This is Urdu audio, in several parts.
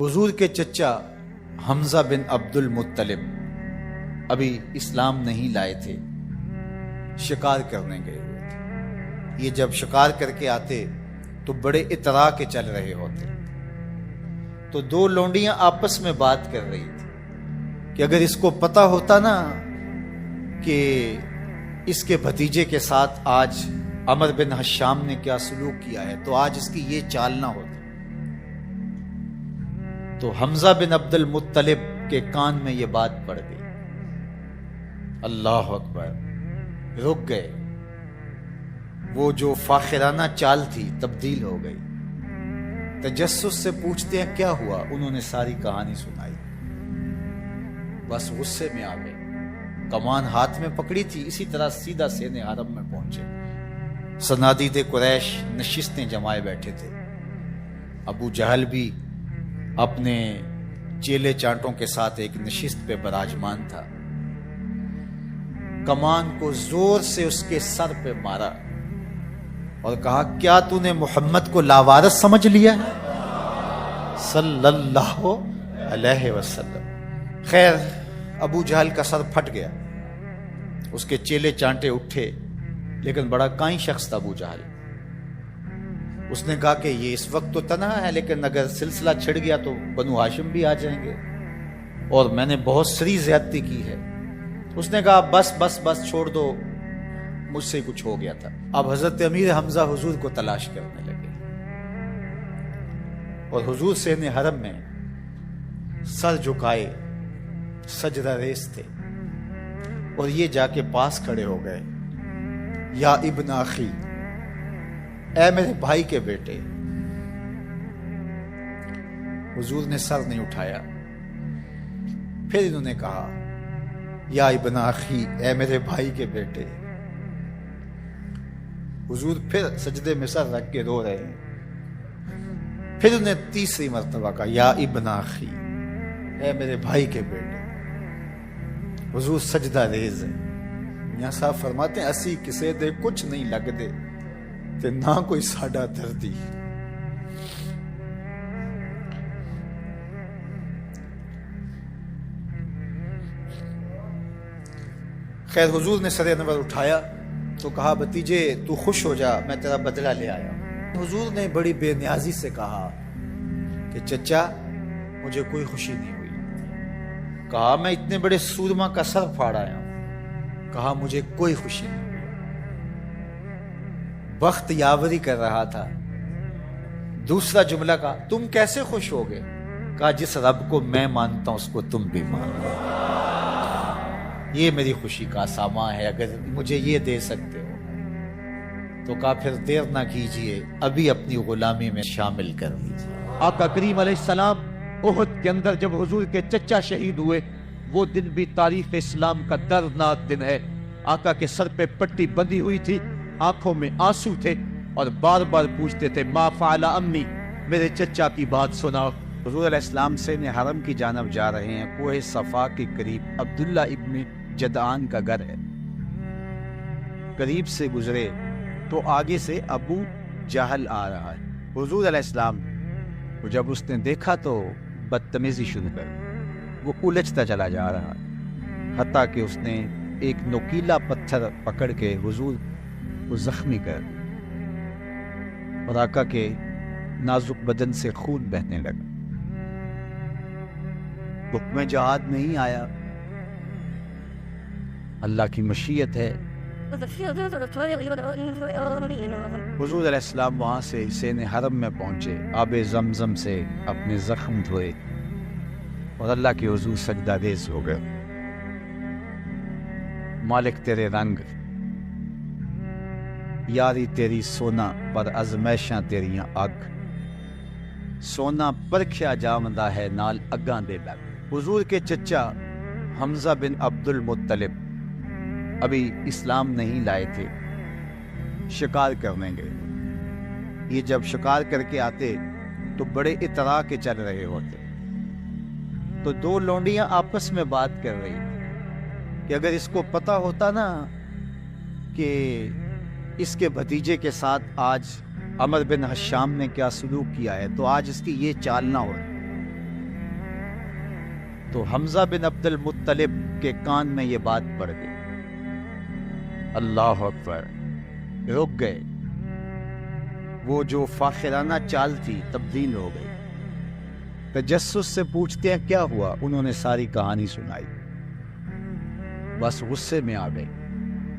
حضور کے چچا حمزہ بن عبد المطلب ابھی اسلام نہیں لائے تھے، شکار کرنے گئے ہوئے تھے۔ یہ جب شکار کر کے آتے تو بڑے اطراء کے چل رہے ہوتے، تو دو لونڈیاں آپس میں بات کر رہی تھی کہ اگر اس کو پتہ ہوتا نا کہ اس کے بھتیجے کے ساتھ آج عمر بن حشام نے کیا سلوک کیا ہے تو آج اس کی یہ چال نہ ہوتی۔ تو حمزہ بن عبد المطلب کے کان میں یہ بات پڑ گئی، اللہ اکبر، رک گئے۔ وہ جو فاخرانہ چال تھی تبدیل ہو گئی۔ تجسس سے پوچھتے ہیں کیا ہوا، انہوں نے ساری کہانی سنائی، بس غصے میں آ گئے۔ کمان ہاتھ میں پکڑی تھی، اسی طرح سیدھا سینے حرم میں پہنچے۔ صنادید قریش نشستیں جمائے بیٹھے تھے، ابو جہل بھی اپنے چیلے چانٹوں کے ساتھ ایک نشست پہ براجمان تھا۔ کمان کو زور سے اس کے سر پہ مارا اور کہا، کیا تو نے محمد کو لاوارث سمجھ لیا ہے صلی اللہ علیہ وسلم۔ خیر، ابو جہل کا سر پھٹ گیا، اس کے چیلے چانٹے اٹھے، لیکن بڑا کائیں شخص تھا ابو جہل۔ اس نے کہا کہ یہ اس وقت تو تنہا ہے، لیکن اگر سلسلہ چھڑ گیا تو بنو ہاشم بھی آ جائیں گے، اور میں نے بہت سری زیادتی کی ہے۔ اس نے کہا بس بس بس چھوڑ دو، مجھ سے کچھ ہو گیا تھا۔ اب حضرت امیر حمزہ حضور کو تلاش کرنے لگے، اور حضور سین حرم میں سر جھکائے سجدہ ریز تھے، اور یہ جا کے پاس کھڑے ہو گئے، یا ابن اخی، اے میرے بھائی کے بیٹے۔ حضور نے سر نہیں اٹھایا۔ پھر انہوں نے کہا، یا ابن اخی، اے میرے بھائی کے بیٹے۔ حضور پھر سجدے میں سر رکھ کے رو رہے ہیں۔ پھر انہوں نے تیسری مرتبہ کہا، یا ابن اخی، اے میرے بھائی کے بیٹے۔ حضور سجدہ ریز ہے۔ میاں صاحب فرماتے ہیں، اسی کسے دے کچھ نہیں لگ دے تے نہ کوئی ساڈا دردی۔ خیر، حضور نے سر انور اٹھایا تو کہا، بھتیجے تو خوش ہو جا، میں تیرا بدلہ لے آیا ہوں۔ حضور نے بڑی بے نیازی سے کہا کہ چچا، مجھے کوئی خوشی نہیں ہوئی۔ کہا، میں اتنے بڑے سورما کا سر پھاڑ آیا ہوں۔ کہا، مجھے کوئی خوشی نہیں ہوئی، بخت یاوری کر رہا تھا۔ دوسرا جملہ کہا، تم کیسے خوش ہو گئے؟ کہا، جس رب کو میں مانتا ہوں اس کو تم بھی مانو، یہ میری خوشی کا سامان ہے، اگر مجھے یہ دے سکتے ہو تو۔ کہا، پھر دیر نہ کیجئے، ابھی اپنی غلامی میں شامل کر لیجئے۔ آقا کریم علیہ السلام احد کے اندر جب حضور کے چچا شہید ہوئے، وہ دن بھی تاریخ اسلام کا دردناک دن ہے۔ آقا کے سر پہ پٹی بندھی ہوئی تھی، آنکھوں میں آنسو تھے، اور بار بار پوچھتے تھے، ما فعل امی، میرے چچا کی بات سناؤ۔ حضور علیہ السلام سے حرم کی جانب جا رہے ہیں۔ کوہ صفا کے قریب عبداللہ ابن جدعان کا گھر ہے۔ قریب سے گزرے تو آگے سے ابو جہل آ رہا ہے۔ حضور علیہ السلام کو جب اس نے دیکھا تو بدتمیزی شروع کر، وہ الجھتا چلا جا رہا ہے، حتیٰ کہ اس نے ایک نوکیلا پتھر پکڑ کے حضور کو زخمی کر، اور آقا کے نازک بدن سے خون بہنے لگا۔ حکم جہاد نہیں آیا، اللہ کی مشیت ہے۔ حضور علیہ السلام وہاں سے سین حرم میں پہنچے، آب زمزم سے اپنے زخم دھوئے، اور اللہ کے حضور سجدہ ریز ہو گئے۔ مالک تیرے رنگ، یاری تیری سونا پر ازمیشاں تیریاں اگ، سونا پرکھیا جامدہ ہے نال اگاں دے لگ۔ حضور کے چچا حمزہ بن عبد المطلب ابھی اسلام نہیں لائے تھے، شکار کرنے گئے۔ یہ جب شکار کر کے آتے تو بڑے اطراء کے چل رہے ہوتے، تو دو لونڈیاں آپس میں بات کر رہی تھی کہ اگر اس کو پتہ ہوتا نا کہ اس کے بھتیجے کے ساتھ آج عمر بن حشام نے کیا سلوک کیا ہے تو آج اس کی یہ چال نہ ہو۔ تو حمزہ بن عبد المطلب کے کان میں یہ بات پڑ گئی. اللہ اکبر. رک گئے. وہ جو فاخرانہ چال تھی تبدیل ہو گئی. تجسس سے پوچھتے ہیں کیا ہوا؟ انہوں نے ساری کہانی سنائی. بس غصے میں آ گئے.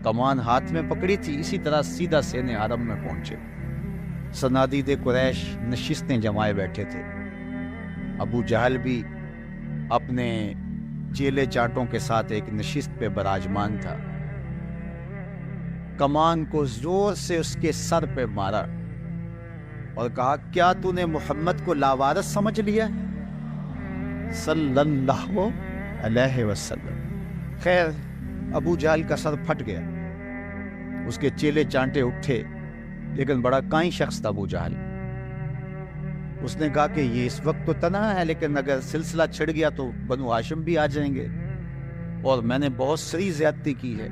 کمان ہاتھ میں پکڑی تھی، اسی طرح سیدھا سینے حرم میں پہنچے. صنادید قریش نشستیں جمائے بیٹھے تھے. ابو جہل بھی اپنے چیلے چاٹوں کے ساتھ ایک نشست پہ براجمان تھا. کمان کو زور سے اس کے سر پہ مارا اور کہا کیا تو نے محمد کو لاوارث سمجھ لیا صلی اللہ علیہ وسلم. خیر ابو جہل کا سر پھٹ گیا. اس کے چیلے چانٹے اٹھے، لیکن بڑا کائیں شخص تھا ابو جہل. اس نے کہا کہ یہ اس وقت تو تنہا ہے، لیکن اگر سلسلہ چھڑ گیا تو بنو ہاشم بھی آ جائیں گے، اور میں نے بہت سری زیادتی کی ہے.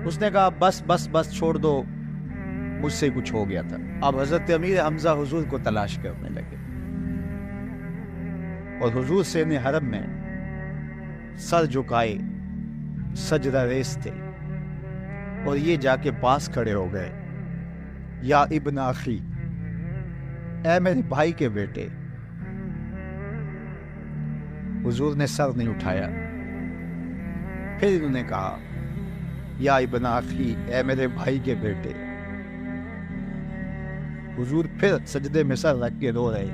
اس نے کہا بس بس بس چھوڑ دو، مجھ سے کچھ ہو گیا تھا. اب حضرت امیر حمزہ حضور کو تلاش کرنے لگے، اور حضور سین حرم میں سر جھکائے سجدہ ریز تھے، اور یہ جا کے پاس کھڑے ہو گئے. یا ابن اخی، اے میرے بھائی کے بیٹے. حضور نے سر نہیں اٹھایا. پھر انہوں نے کہا یا ابن اخی، اے میرے بھائی کے بیٹے. حضور پھر سجدے میں سر رکھ کے رو رہے.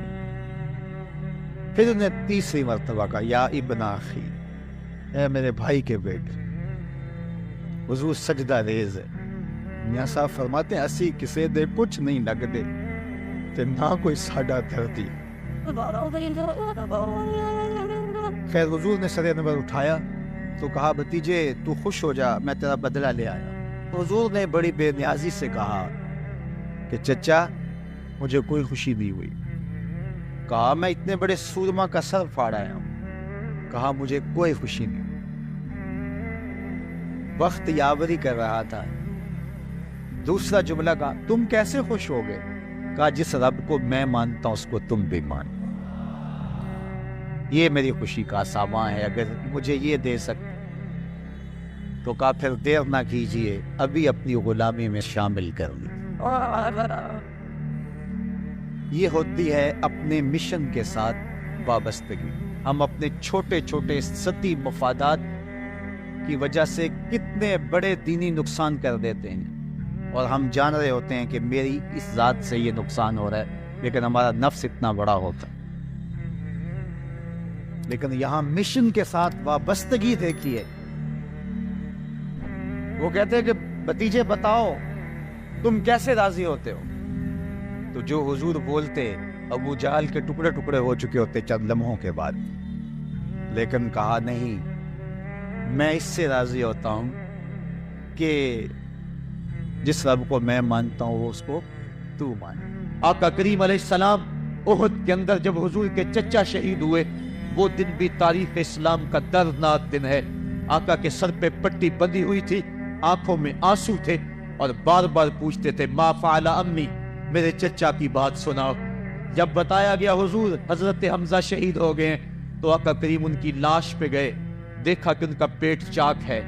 پھر انہوں نے تیسری مرتبہ کہا یا ابن اخی، اے میرے بھائی کے بیٹے. حضور سجدہ ریز ہے. میاں صاحب فرماتے ہیں اسی کسے دے کچھ نہیں لگ دے تے نہ کوئی ساڈا دردی. خیر حضور نے سر انور اٹھایا تو کہا بھتیجے تو خوش ہو جا، میں تیرا بدلہ لے آیا. حضور نے بڑی بے نیازی سے کہا کہ چچا مجھے کوئی خوشی نہیں ہوئی. کہا میں اتنے بڑے سورما کا سر پھاڑ آیا ہوں. کہا مجھے کوئی خوشی نہیں. وقت یاوری کر رہا تھا. دوسرا جملہ کہا تم کیسے خوش ہو گئے؟ کہا جس رب کو میں مانتا ہوں اس کو تم بھی مان. یہ میری خوشی کا سامان ہے، اگر مجھے یہ دے سکتے. تو کہا پھر دیر نہ کیجئے، ابھی اپنی غلامی میں شامل کر لی. یہ ہوتی ہے اپنے مشن کے ساتھ وابستگی. ہم اپنے چھوٹے چھوٹے سطحی مفادات کی وجہ سے کتنے بڑے دینی نقصان کر دیتے ہیں، اور ہم جان رہے ہوتے ہیں کہ میری اس ذات سے یہ نقصان ہو رہا ہے، لیکن ہمارا نفس اتنا بڑا ہوتا ہے. لیکن یہاں مشن کے ساتھ وابستگی دیکھیے. وہ کہتے ہیں کہ بھتیجے بتاؤ تم کیسے راضی ہوتے ہو؟ تو جو حضور بولتے ابو جہل کے ٹکڑے ٹکڑے ہو چکے ہوتے چند لمحوں کے بعد. لیکن کہا نہیں، میں اس سے راضی ہوتا ہوں کہ جس رب کو میں مانتا ہوں وہ اس کو تو مان. آقا کریم علیہ السلام احد کے اندر جب حضور کے چچا شہید ہوئے، وہ دن بھی تاریخ اسلام کا دردناک دن ہے. آقا کے سر پہ پٹی بندھی ہوئی تھی، آنکھوں میں آنسو تھے، اور بار بار پوچھتے تھے ما فعل امی، میرے چچا کی بات سناؤ. جب بتایا گیا حضور حضرت حمزہ شہید ہو گئے ہیں، تو آقا کریم ان کی لاش پہ گئے، دیکھا کہ ان کا پیٹ چاک ہے،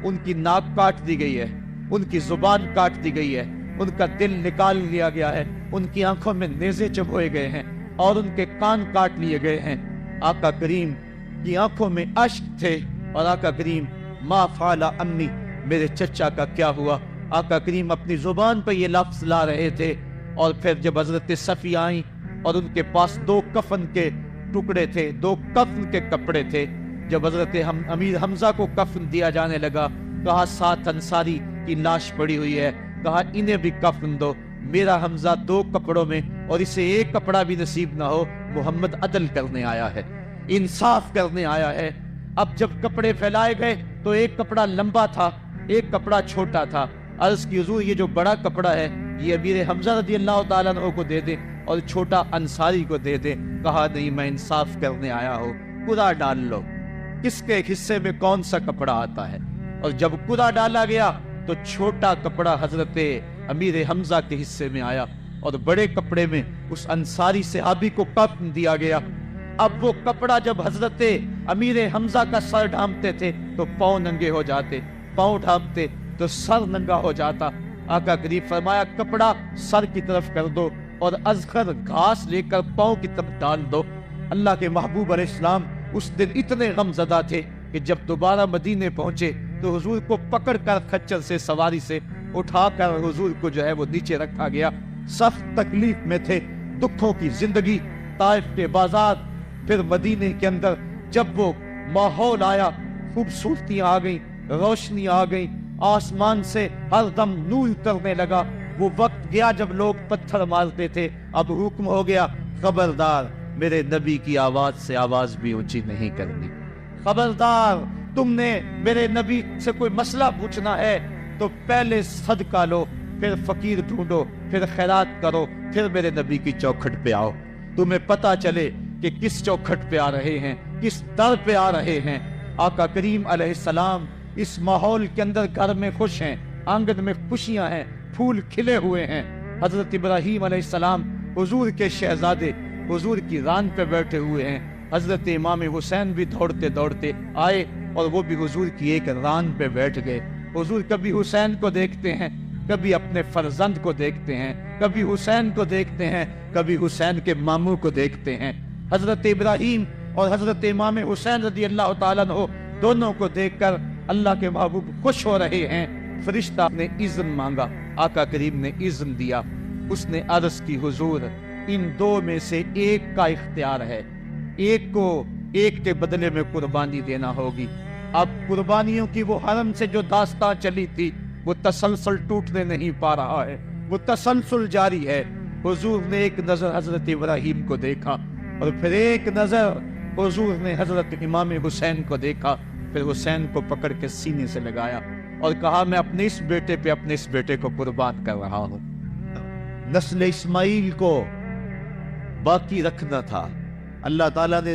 ان کی ناک کاٹ دی گئی ہے، ان کی زبان کاٹ دی گئی ہے، ان کا دل نکال لیا گیا ہے، ان کی آنکھوں میں نیزے چبھوئے گئے ہیں، اور ان کے کان کاٹ لیے گئے ہیں. آقا کریم کی آنکھوں میں اشک تھے، اور آقا کریم ما فعل امی، میرے چچا کا کیا ہوا. آقا کریم اپنی زبان پہ یہ لفظ لا رہے تھے. اور پھر جب حضرت صفی آئیں اور ان کے پاس 2 کفن کے ٹکڑے تھے، 2 کفن کے کپڑے تھے، جب حضرت امیر حمزہ کو کفن دیا جانے لگا، کہا 7 انصاری کی لاش پڑی ہوئی ہے، کہا انہیں بھی کفن دو. میرا حمزہ 2 کپڑوں میں، اور اسے 1 کپڑا بھی نصیب نہ ہو. محمد عدل کرنے آیا ہے، انصاف کرنے آیا ہے. اب جب کپڑے پھیلائے گئے تو 1 کپڑا لمبا تھا، 1 کپڑا چھوٹا تھا. عرض کی حضور یہ جو بڑا کپڑا ہے یہ امیر حمزہ رضی اللہ تعالیٰ عنہ کو دے دیں، اور چھوٹا انصاری کو دے دیں. کہا نہیں، میں انصاف کرنے آیا ہوں، قرعہ ڈال لو کس کے حصے میں کون سا کپڑا آتا ہے. اور جب قرعہ ڈالا گیا تو چھوٹا کپڑا حضرت امیر حمزہ کے حصے میں آیا، اور بڑے کپڑے میں اس انصاری صحابی کو کفن دیا گیا. اب وہ کپڑا جب حضرت امیر حمزہ کا سر ڈھانپتے تھے تو پاؤں ننگے ہو جاتے، پاؤں ڈھانپتے تو سر ننگا ہو جاتا۔ آقا کریم فرمایا کپڑا سر کی طرف کر دو اور ازخر گھاس لے کر پاؤں کی طرف ڈال دو۔ اللہ کے محبوب علیہ السلام اس دن اتنے غم زدہ تھے کہ جب دوبارہ مدینے پہنچے تو حضور کو پکڑ کر کھچر سے سواری سے اٹھا کر حضور کو جو ہے وہ نیچے رکھا گیا۔ سخت تکلیف میں تھے، دکھوں کی زندگی، طائف کے بازار، پھر مدینے کے اندر جب وہ ماحول آیا، خوبصورتیاں آ گئیں، روشنی آ گئی، آسمان سے ہر دم نور اترنے لگا۔ وہ وقت گیا جب لوگ پتھر مارتے تھے، اب حکم ہو گیا خبردار میرے نبی کی آواز سے آواز بھی اونچی نہیں کرنی، خبردار تم نے میرے نبی سے کوئی مسئلہ پوچھنا ہے تو پہلے صدقہ لو، پھر فقیر ڈھونڈو، پھر خیرات کرو، پھر میرے نبی کی چوکھٹ پہ آؤ، تمہیں پتا چلے کہ کس چوکھٹ پہ آ رہے ہیں، کس در پہ آ رہے ہیں۔ آقا کریم علیہ السلام اس ماحول کے اندر گھر میں خوش ہیں، آنگن میں خوشیاں ہیں، پھول کھلے ہوئے ہیں۔ حضرت ابراہیم علیہ السلام حضور کے شہزادے حضور کی ران پہ بیٹھے ہوئے ہیں۔ حضرت امام حسین بھی دوڑتے دوڑتے آئے اور وہ بھی حضور کی ایک ران پہ بیٹھ گئے۔ حضور کبھی حسین کو دیکھتے ہیں، کبھی اپنے فرزند کو دیکھتے ہیں، کبھی حسین کو دیکھتے ہیں، کبھی حسین کے ماموں کو دیکھتے ہیں۔ حضرت ابراہیم اور حضرت امام حسین رضی اللہ تعالیٰ عنہ دونوں کو دیکھ کر اللہ کے محبوب خوش ہو رہے ہیں۔ فرشتہ نے اذن مانگا، آقا کریم نے اذن دیا۔ اس نے عرض کی حضور ان دو میں سے ایک کا اختیار ہے، ایک کو ایک کے بدلے میں قربانی دینا ہوگی۔ اب قربانیوں کی وہ حرم سے جو داستان چلی تھی وہ تسلسل ٹوٹنے نہیں پا رہا ہے، وہ تسلسل جاری ہے۔ حضور نے ایک نظر حضرت ابراہیم کو دیکھا اور پھر ایک نظر حضور نے حضرت امام حسین کو دیکھا، پھر حسین کو پکڑ کے سینے سے لگایا اور کہا میں اپنے اس بیٹے پہ اپنے اس بیٹے کو قربان کر رہا ہوں۔ نسل اسماعیل کو باقی رکھنا تھا، اللہ تعالیٰ نے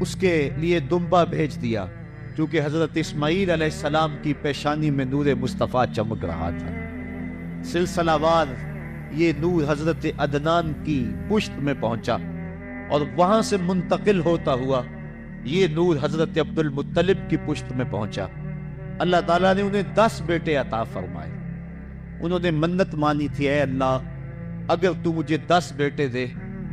اس کے لیے دمبا بھیج دیا، کیونکہ حضرت اسماعیل علیہ السلام کی پیشانی میں نور مصطفیٰ چمک رہا تھا۔ سلسلہ وار یہ نور حضرت عدنان کی پشت میں پہنچا اور وہاں سے منتقل ہوتا ہوا یہ نور حضرت عبد المطلب کی پشت میں پہنچا۔ اللہ تعالیٰ نے انہیں 10 بیٹے عطا فرمائے۔ انہوں نے منت مانی تھی، اے اللہ اگر تو مجھے 10 بیٹے دے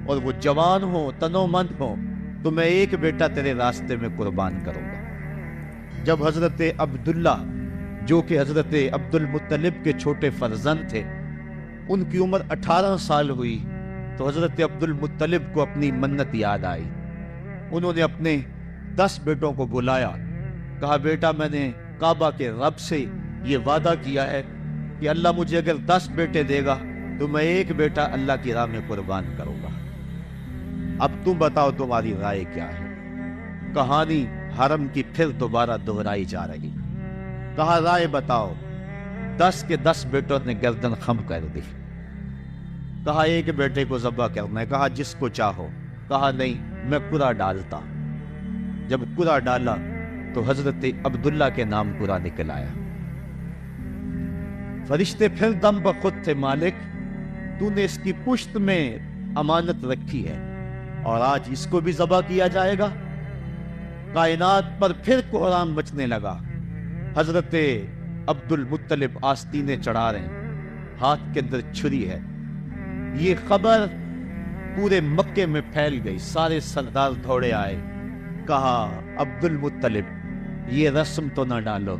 اور وہ جوان ہوں، تنو مند ہوں، تو میں ایک بیٹا تیرے راستے میں قربان کروں گا۔ جب حضرت عبداللہ جو کہ حضرت عبد المطلب کے چھوٹے فرزند تھے، ان کی عمر 18 سال ہوئی تو حضرت عبد المطلب کو اپنی منت یاد آئی۔ انہوں نے اپنے 10 بیٹوں کو بلایا، کہا بیٹا میں نے کعبہ کے رب سے یہ وعدہ کیا ہے کہ اللہ مجھے اگر 10 بیٹے دے گا تو میں ایک بیٹا اللہ کی راہ میں قربان کروں گا۔ اب تم بتاؤ تمہاری رائے کیا ہے؟ کہانی حرم کی پھر دوبارہ دہرائی جا رہی۔ کہا رائے بتاؤ۔ 10 کے 10 بیٹوں نے گردن خم کر دی۔ کہا ایک بیٹے کو ذبح کرنا ہے، کہا جس کو چاہو، کہا نہیں میں قرعہ ڈالتا۔ جب قرعہ ڈالا تو حضرت عبداللہ کے نام قرعہ نکل آیا۔ فرشتے پھر دم بخود تھے، مالک تو نے اس کی پشت میں امانت رکھی ہے اور آج اس کو بھی ذبح کیا جائے گا۔ کائنات پر پھر کوہرام مچنے لگا۔ حضرت عبد المطلب آستینے چڑھا رہے ہیں، ہاتھ کے اندر چھری ہے۔ یہ خبر پورے مکے میں پھیل گئی، سارے سردار دوڑے آئے۔ کہا عبد المطلب یہ رسم تو نہ ڈالو،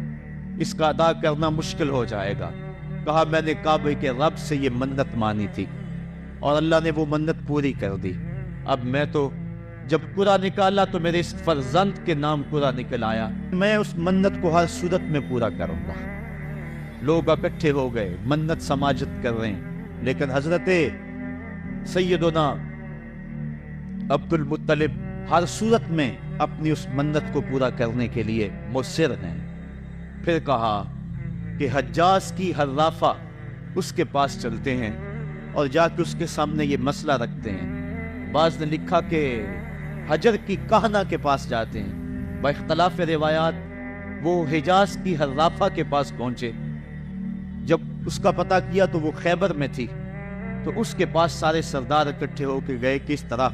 اس کا ادا کرنا مشکل ہو جائے گا۔ کہا میں نے کعبے کے رب سے یہ منت مانی تھی اور اللہ نے وہ منت پوری کر دی۔ اب میں تو جب قرعہ نکالا تو میرے اس فرزند کے نام قرعہ نکل آیا، میں اس منت کو ہر صورت میں پورا کروں گا۔ لوگ اکٹھے ہو گئے، منت سماجت کر رہے ہیں، لیکن حضرت سیدنا عبد المطلب ہر صورت میں اپنی اس منت کو پورا کرنے کے لیے مصر ہیں۔ پھر کہا کہ حجاز کی حرافہ اس کے پاس چلتے ہیں اور جا کے اس کے سامنے یہ مسئلہ رکھتے ہیں۔ بعض نے لکھا کہ حجر کی کہنا کے پاس جاتے ہیں۔ با اختلاف روایات وہ حجاز کی حرافہ کے پاس پہنچے۔ جب اس کا پتہ کیا تو وہ خیبر میں تھی، تو اس کے پاس سارے سردار اکٹھے ہو کے گئے، کس طرح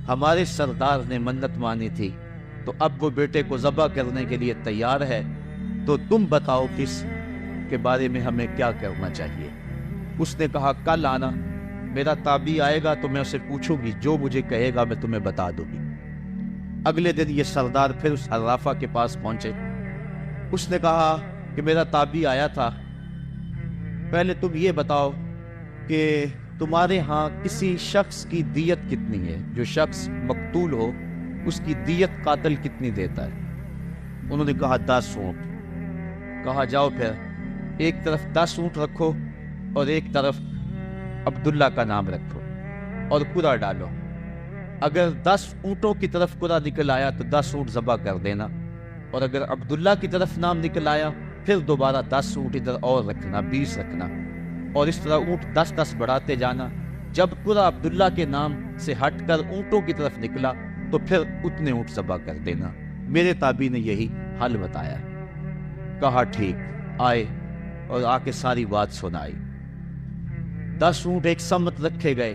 ہمارے سردار نے منت مانی تھی تو اب وہ بیٹے کو ذبح کرنے کے لیے تیار ہے، تو تم بتاؤ کس کے بارے میں ہمیں کیا کرنا چاہیے؟ اس نے کہا کل آنا، میرا تابعی آئے گا تو میں اسے پوچھوں گی، جو مجھے کہے گا میں تمہیں بتا دوں گی۔ اگلے دن یہ سردار پھر اس عرافہ کے پاس پہنچے۔ اس نے کہا کہ میرا تابعی آیا تھا، پہلے تم یہ بتاؤ کہ تمہارے ہاں کسی شخص کی دیت کتنی ہے؟ جو شخص مقتول ہو اس کی دیت قاتل کتنی دیتا ہے؟ انہوں نے کہا 10 اونٹ۔ کہا جاؤ پھر ایک طرف 10 اونٹ رکھو اور ایک طرف عبداللہ کا نام رکھو اور قرعہ ڈالو، اگر 10 اونٹوں کی طرف قرعہ نکل آیا تو 10 اونٹ ذبح کر دینا، اور اگر عبداللہ کی طرف نام نکل آیا پھر دوبارہ 10 اونٹ ادھر اور رکھنا، 20 رکھنا، اور اس طرح اونٹ 10 بڑھاتے جانا۔ جب قرعہ عبداللہ کے نام سے ہٹ کر اونٹوں کی طرف نکلا تو پھر اتنے اونٹ ذبح کر دینا۔ میرے تابعی نے یہی حل بتایا۔ کہا ٹھیک۔ آئے اور آ کے ساری بات سنائی۔ 10 اونٹ ایک سمت رکھے گئے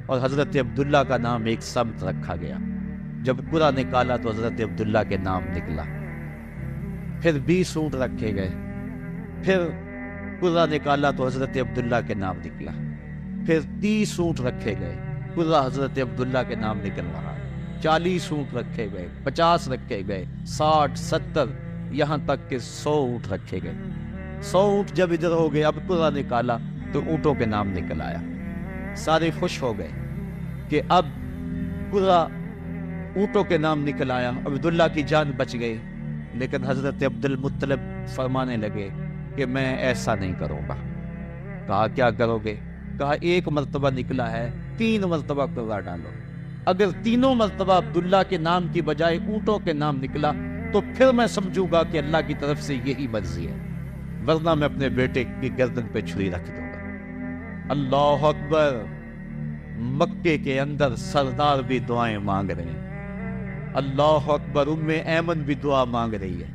اور حضرت عبداللہ کا نام ایک سمت رکھا گیا۔ جب قرعہ نکالا تو حضرت عبداللہ کے نام نکلا۔ پھر 20 اونٹ رکھے گئے، پھر قرعہ نکالا تو حضرت عبداللہ کے نام نکلا۔ پھر 30 اونٹ رکھے گئے، قرعہ حضرت عبداللہ کے نام نکل رہا۔ 40 اونٹ رکھے گئے، 50 رکھے گئے، 60، 70، یہاں تک کہ 100 اونٹ رکھے گئے۔ 100 اونٹ جب ادھر ہو گئے، اب قرعہ نکالا تو اونٹوں کے نام نکل آیا۔ سارے خوش ہو گئے کہ اب قرعہ اونٹوں کے نام نکل آیا، عبداللہ کی جان بچ گئی۔ لیکن حضرت عبد المطلب فرمانے لگے کہ میں ایسا نہیں کروں گا۔ کہا کیا کرو گے؟ کہا 1 مرتبہ نکلا ہے، 3 مرتبہ قرعہ ڈالو، اگر تینوں مرتبہ عبداللہ کے نام کی بجائے اونٹوں کے نام نکلا تو پھر میں سمجھوں گا کہ اللہ کی طرف سے یہی مرضی ہے، ورنہ میں اپنے بیٹے کی گردن پہ چھری رکھ دوں گا۔ اللہ اکبر! مکے کے اندر سردار بھی دعائیں مانگ رہے ہیں۔ اللہ اکبر! ایمن بھی دعا مانگ رہی ہے،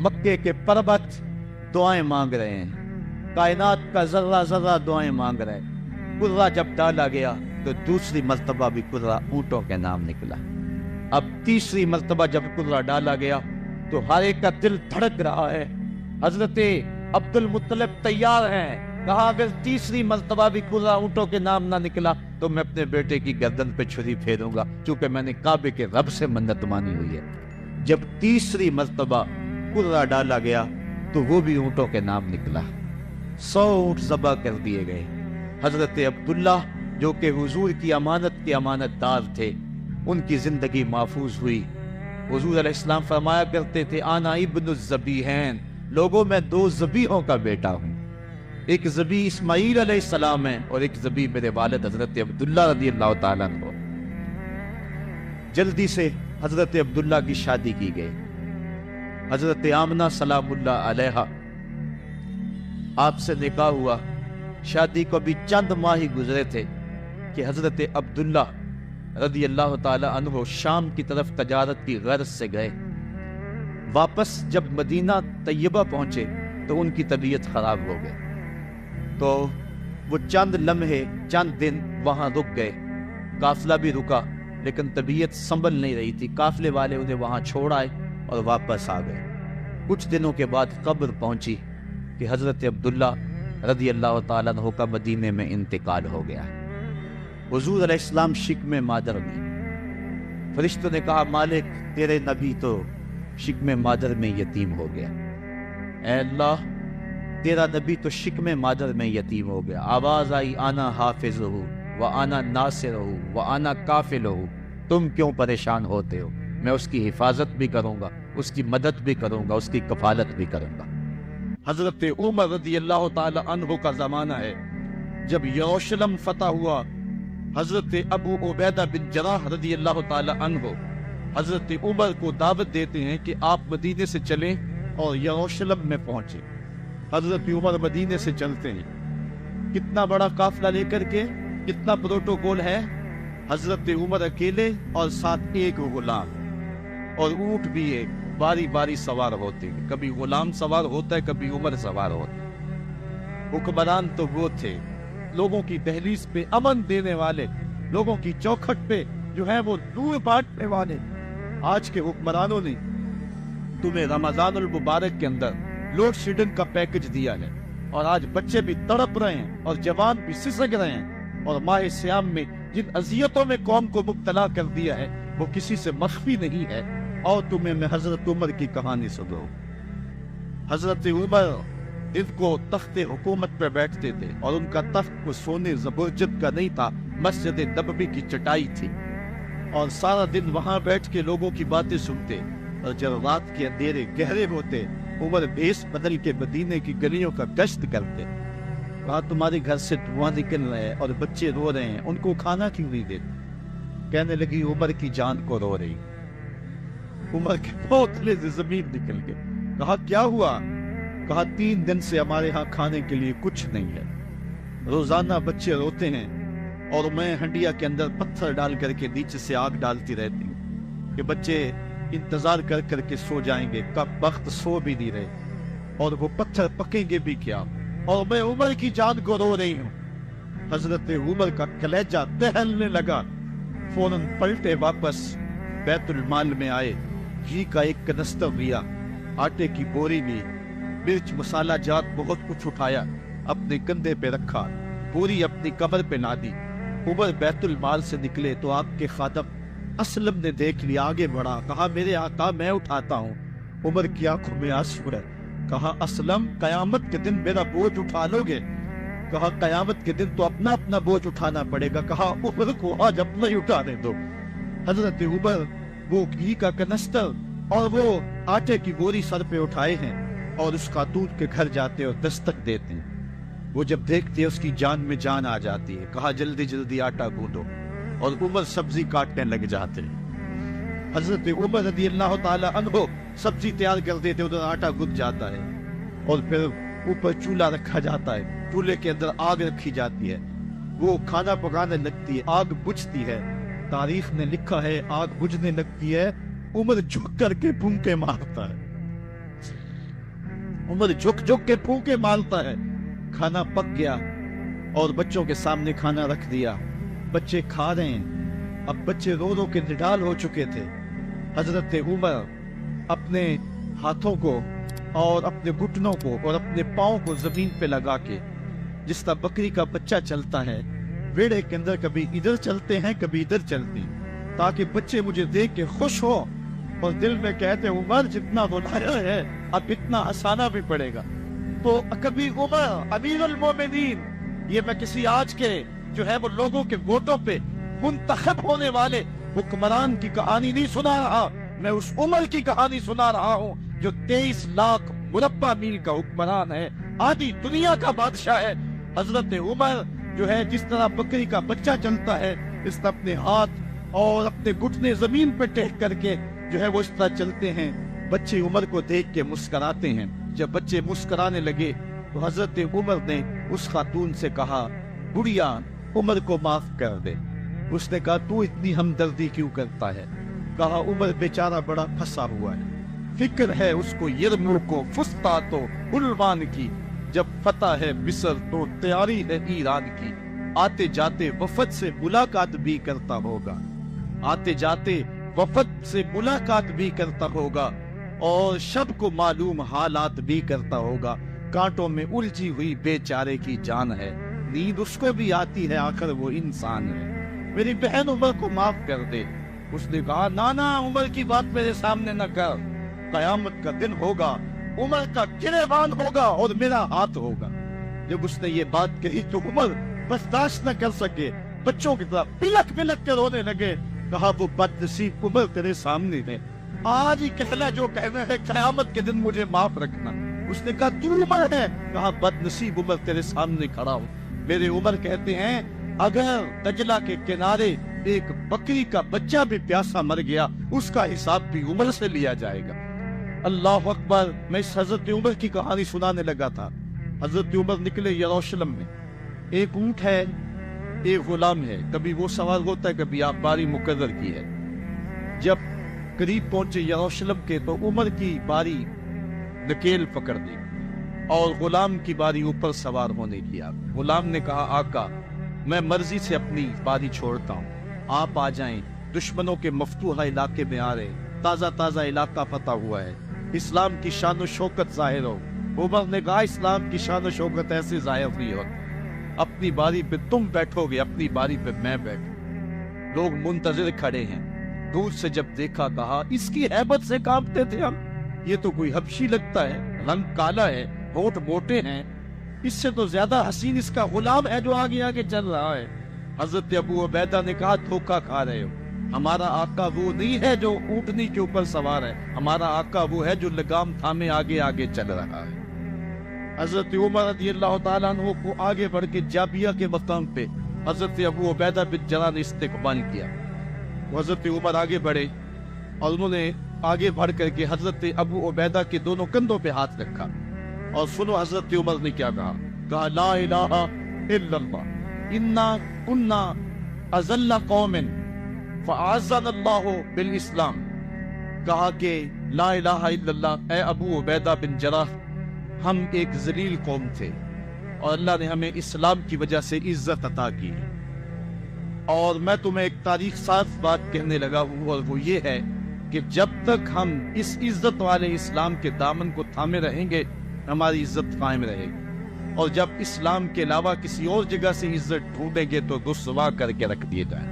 مکے کے پربت دعائیں مانگ رہے ہیں، کائنات کا ذرہ ذرہ دعائیں مانگ رہے ہیں۔ قرعہ جب ڈالا گیا تو دوسری مرتبہ بھی قرعہ اونٹوں کے نام نکلا۔ اب تیسری مرتبہ جب قرعہ ڈالا گیا تو ہر ایک کا دل دھڑک رہا ہے۔ حضرت عبد المطلب تیار ہیں، کہا اگر تیسری مرتبہ بھی قرعہ اونٹوں کے نام نہ نکلا تو میں اپنے بیٹے کی گردن پہ چھری پھیروں گا، چونکہ میں نے کعبے کے رب سے منت مانی ہوئی ہے۔ جب تیسری مرتبہ قرعہ ڈالا گیا تو وہ بھی اونٹوں کے نام نکلا۔ 100 اونٹ ذبح کر دیے گئے۔ حضرت عبداللہ جو کہ حضور کی امانت کے امانت دار تھے، ان کی زندگی محفوظ ہوئی۔ حضور علیہ السلام فرمایا کرتے تھے انا ابن الذبیحین، لوگوں میں 2 ذبیحوں کا بیٹا ہوں، ایک ذبیح اسماعیل علیہ السلام ہے اور ایک ذبیح میرے والد حضرت عبداللہ رضی اللہ تعالیٰ عنہ۔ جلدی سے حضرت عبداللہ کی شادی کی گئی۔ حضرت آمنہ سلام اللہ علیہا آپ سے نکاح ہوا، شادی کو بھی چند ماہ ہی گزرے تھے کہ حضرت عبداللہ رضی اللہ تعالیٰ عنہ شام کی طرف تجارت کی غرض سے گئے۔ واپس جب مدینہ طیبہ پہنچے تو ان کی طبیعت خراب ہو گئی، تو وہ چند لمحے چند دن وہاں رک گئے۔ قافلہ بھی رکا لیکن طبیعت سنبھل نہیں رہی تھی، قافلے والے انہیں وہاں چھوڑ آئے اور واپس آ گئے۔ کچھ دنوں کے بعد خبر پہنچی کہ حضرت عبداللہ رضی اللہ تعالیٰ عنہ کا مدینے میں انتقال ہو گیا۔ حضور علیہ السلام شکم مادر میں، فرشتوں نے کہا مالک تیرے نبی تو شکم مادر میں یتیم ہو گیا۔ اے اللہ تیرا نبی تو شکم مادر میں یتیم ہو گیا۔ آواز آئی آنا حافظ ہو و آنا ناصر ہو و آنا کافل ہو، تم کیوں پریشان ہوتے ہو؟ میں اس کی حفاظت بھی کروں گا، اس کی مدد بھی کروں گا، اس کی کفالت بھی کروں گا۔ حضرت عمر رضی اللہ تعالی عنہ کا زمانہ ہے، جب یروشلم فتح ہوا، حضرت ابو عبیدہ بن جراح رضی اللہ تعالی عنہ حضرت عمر کو دعوت دیتے ہیں کہ آپ مدینے سے چلیں اور یروشلم میں پہنچیں۔ حضرت عمر مدینے سے چلتے ہیں، کتنا بڑا قافلہ لے کر کے، کتنا پروٹوکول ہے۔ حضرت عمر اکیلے اور ساتھ ایک غلام، اور اونٹ بھی ایک، باری باری سوار ہوتے ہیں، کبھی غلام سوار ہوتا ہے، کبھی عمر سوار ہوتا ہے۔ حکمران تو وہ تھے لوگوں کی دہلیز پہ امن دینے والے، لوگوں کی چوکھٹ پہ جو ہے وہ نور بانٹنے والے، آج کے حکمرانوں نے تمہیں رمضان المبارک کے اندر لوڈ شیڈنگ کا پیکج دیا ہے، اور آج بچے بھی تڑپ رہے ہیں اور جوان بھی سسک رہے ہیں، اور ماہ سیام میں جن اذیتوں میں قوم کو مبتلا کر دیا ہے وہ کسی سے مخفی نہیں ہے۔ اور تمہیں میں حضرت عمر کی کہانی سناؤں۔ حضرت عمر ان کو تخت حکومت پہ بیٹھتے تھے، اور ان کا تخت کو سونے زبرجد کا نہیں تھا، مسجد نبوی کی چٹائی تھی، اور سارا دن وہاں بیٹھ کے لوگوں کی باتیں سنتے، اور جب رات کے اندھیرے گہرے ہوتے عمر بھیس بدل کے مدینے کی گلیوں کا گشت کرتے۔ کہا تمہارے گھر سے دھواں نکل رہے ہیں اور بچے رو رہے ہیں، ان کو کھانا کیوں نہیں دیتے؟ کہنے لگی عمر کی جان کو رو رہی۔ عمر کے پوتلے سے زمین نکل گئے۔ کہا کیا ہوا؟ کہا 3 دن سے ہمارے ہاں کھانے کے لیے کچھ نہیں ہے، روزانہ بچے روتے ہیں، اور میں ہنڈیا کے اندر پتھر ڈال کر کے نیچے سے آگ ڈالتی رہتی ہوں کہ بچے انتظار کر کر کے سو جائیں گے، کب وقت سو بھی نہیں رہے، اور وہ پتھر پکیں گے بھی کیا، اور میں عمر کی جان کو رو رہی ہوں۔ حضرت عمر کا کلیجہ دہلنے لگا، فوراً پلٹے واپس بیت المال میں آئے، گھی کا ایک کنستر لیا، آٹے کی بوری لی، مرچ مسالہ جات بہت کچھ اٹھایا، اپنے کندھے پہ رکھا، پوری اپنی کمر پہ لادی۔ عمر بیت المال سے نکلے تو آپ کے خادم اسلم نے دیکھ لیا، آگے بڑھا، کہا میرے آقا میں اٹھاتا ہوں۔ عمر کی آنکھوں میں آنسو ہے۔ کہا اسلم قیامت کے دن میرا بوجھ اٹھا لو گے؟ کہا قیامت کے دن تو اپنا اپنا بوجھ اٹھانا پڑے گا۔ کہا عمر کو آج اپنا ہی اٹھانے دو۔ حضرت عمر وہ گھی کا کنستر اور وہ آٹے کی بوری سر پہ اٹھائے ہیں، اور اس خاتون کے گھر جاتے اور دستک دیتے ہیں۔ وہ جب دیکھتے اس کی جان میں جان آ جاتی ہے۔ کہا جلدی جلدی آٹا گوندو، اور عمر سبزی کاٹنے لگ جاتے ہیں۔ حضرت عمر رضی اللہ تعالی عنہ سبزی تیار کر دیتے، ادھر آٹا گند جاتا ہے، اور پھر اوپر چولہا رکھا جاتا ہے، چولہے کے اندر آگ رکھی جاتی ہے، وہ کھانا پکانے لگتی ہے، آگ بجھتی ہے۔ تاریخ نے لکھا ہے آگ بجھنے لگتی ہے، عمر جھک کر کے پھونکے مارتا ہے، عمر جھک جھک کے پھونکے مارتا ہے۔ کھانا پک گیا اور بچوں کے سامنے کھانا رکھ دیا، بچے کھا رہے ہیں۔ اب بچے رو رو کے نڈال ہو چکے تھے۔ حضرت عمر اپنے ہاتھوں کو اور اپنے گھٹنوں کو اور اپنے پاؤں کو زمین پہ لگا کے، جس طرح بکری کا بچہ چلتا ہے ویڑے کے اندر، کبھی ادھر چلتے ہیں کبھی ادھر چلتے ہیں، تاکہ بچے مجھے دیکھ کے خوش ہو اور دل میں کہتے ہیں عمر جتنا رلایا ہے اب اتنا ہنسانا بھی پڑے گا۔ تو کبھی عمر امیر المومنین، یہ میں کسی آج کے جو ہے وہ لوگوں کے ووٹوں پہ منتخب ہونے والے حکمران کی کہانی نہیں سنا رہا، میں اس عمر کی کہانی سنا رہا ہوں جو 23 لاکھ مربع میل کا حکمران ہے، آدھی دنیا کا بادشاہ ہے۔ حضرت عمر جو ہے جس طرح بکری کا بچہ چلتا ہے، اس طرح اپنے ہاتھ اور اپنے گھٹنے زمین پہ ٹیک کر کے جو ہے وہ اس طرح چلتے ہیں۔ بچے عمر کو دیکھ کے مسکراتے ہیں۔ جب بچے مسکرانے لگے تو حضرت عمر نے اس خاتون سے کہا بڑھیا عمر کو معاف کر دے۔ اس نے کہا تو اتنی ہمدردی کیوں کرتا ہے؟ کہا عمر بیچارہ بڑا پھنسا ہوا ہے، فکر ہے اس کو یرموک و فسطاط و حلوان کی، جب فتح ہے مصر تو تیاری ہے ایران کی، آتے جاتے وفد سے ملاقات بھی کرتا ہوگا، آتے جاتے وفد سے ملاقات بھی کرتا ہوگا، اور شب کو معلوم حالات بھی کرتا ہوگا، کانٹوں میں الجھی ہوئی بیچارے کی جان ہے، نیند اس کو بھی آتی ہے، آخر وہ انسان ہے، میری بہن عمر کو معاف کر دے۔ اس نے کہا نانا عمر کی بات میرے سامنے نہ کر، قیامت کا دن ہوگا، عمر کا گریبان ہوگا اور میرا ہاتھ ہوگا۔ جب اس نے یہ بات کہی تو عمر برداشت نہ کر سکے، بچوں کی طرح بلک بلک کے رونے لگے۔ کہا وہ بد نصیب عمر تیرے سامنے ہے، آج ہی کہنا جو کہنا ہے، قیامت کے دن مجھے معاف رکھنا۔ اس نے کہا تو عمر ہے؟ کہا بد نصیب عمر تیرے سامنے کھڑا ہوں۔ میرے عمر کہتے ہیں اگر دجلہ کے کنارے ایک بکری کا بچہ بھی پیاسا مر گیا، اس کا حساب بھی عمر سے لیا جائے گا۔ اللہ اکبر۔ میں اس حضرت عمر کی کہانی سنانے لگا تھا۔ حضرت عمر نکلے یروشلم میں، ایک اونٹ ہے، ایک غلام ہے، کبھی وہ سوار ہوتا ہے، کبھی آپ باری مقرر کی ہے۔ جب قریب پہنچے یروشلم کے تو عمر کی باری نکیل پکڑ دی اور غلام کی باری اوپر سوار ہونے کی۔ غلام نے کہا آقا میں مرضی سے اپنی باری چھوڑتا ہوں، آپ آ جائیں، دشمنوں کے مفتوحہ علاقے میں آ رہے، تازہ تازہ علاقہ فتح ہوا ہے، اسلام کی شان و شوکت ظاہر ہو۔ عمر نے کہا اسلام کی شان و شوکت ایسے ظاہر نہیں ہو، اپنی باری پہ تم بیٹھو گے، اپنی باری پہ میں بیٹھوں۔ لوگ منتظر کھڑے ہیں، دور سے جب دیکھا کہا اس کی ہیبت سے کانپتے تھے ہم، یہ تو کوئی حبشی لگتا ہے، رنگ کالا ہے، ہونٹ موٹے ہیں، اس سے تو زیادہ حسین اس کا غلام ہے جو آگے آگے چل رہا ہے۔ حضرت ابو عبیدہ نے کہا دھوکہ کھا رہے ہو، ہمارا آقا وہ نہیں ہے جو اونٹنی کے اوپر سوار ہے، ہمارا آقا وہ ہے جو لگام تھامے آگے آگے چل رہا ہے۔ حضرت عمر رضی اللہ تعالیٰ عنہ کو آگے بڑھ کے جابیہ کے مقام پہ حضرت ابو عبیدہ بن جراح نے استقبال کیا۔ حضرت عمر آگے بڑھے اور انہوں نے آگے بڑھ کر کے حضرت ابو عبیدہ کے دونوں کندھوں پہ ہاتھ رکھا، اور سنو حضرت عمر نے کیا کہا لا الہ الا اللہ انا کنا اذل قوم فاعزنا اللہ بالاسلام۔ کہا کہ لا الہ الا اللہ، اے ابو عبیدہ بن جراح، ہم ایک ذلیل قوم تھے اور اللہ نے ہمیں اسلام کی وجہ سے عزت عطا کی۔ اور میں تمہیں ایک تاریخ ساز بات کہنے لگا ہوں، اور وہ یہ ہے کہ جب تک ہم اس عزت والے اسلام کے دامن کو تھامے رہیں گے ہماری عزت قائم رہے گی، اور جب اسلام کے علاوہ کسی اور جگہ سے عزت ڈھونڈیں گے تو رسوا کر کے رکھ دیے جائیں۔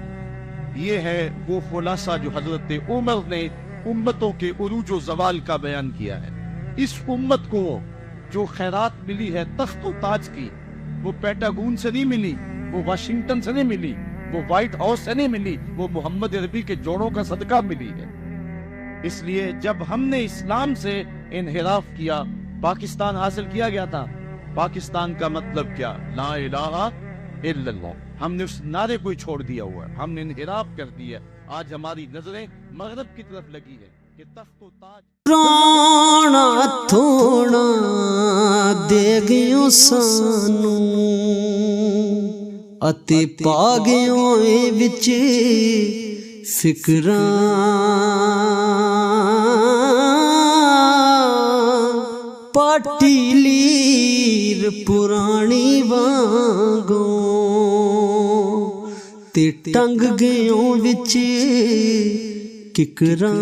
یہ ہے وہ خلاصہ جو حضرت عمر نے امتوں کے عروج و زوال کا بیان کیا ہے۔ اس امت کو جو خیرات ملی ہے تخت و تاج کی، وہ پیٹاگون سے نہیں ملی، وہ واشنگٹن سے نہیں ملی، وہ وائٹ ہاؤس سے نہیں ملی، وہ محمد عربی کے جوڑوں کا صدقہ ملی ہے۔ اس لیے جب ہم نے اسلام سے انحراف کیا، پاکستان حاصل کیا گیا تھا۔ پاکستان کا مطلب کیا؟ لا الہ الا اللہ۔ ہم نے اس نعرے کو ہی چھوڑ دیا ہوا ہے، ہم نے انحراف کر دیا۔ آج ہماری نظریں مغرب کی طرف لگی ہے کہ تخت و تاج رانا تھوڑا دے گیوں سانو اتے پا گیوں وچ فکراں پاٹی لیر پرانی وانگوں تے ٹنگ گیوں وچ ککراں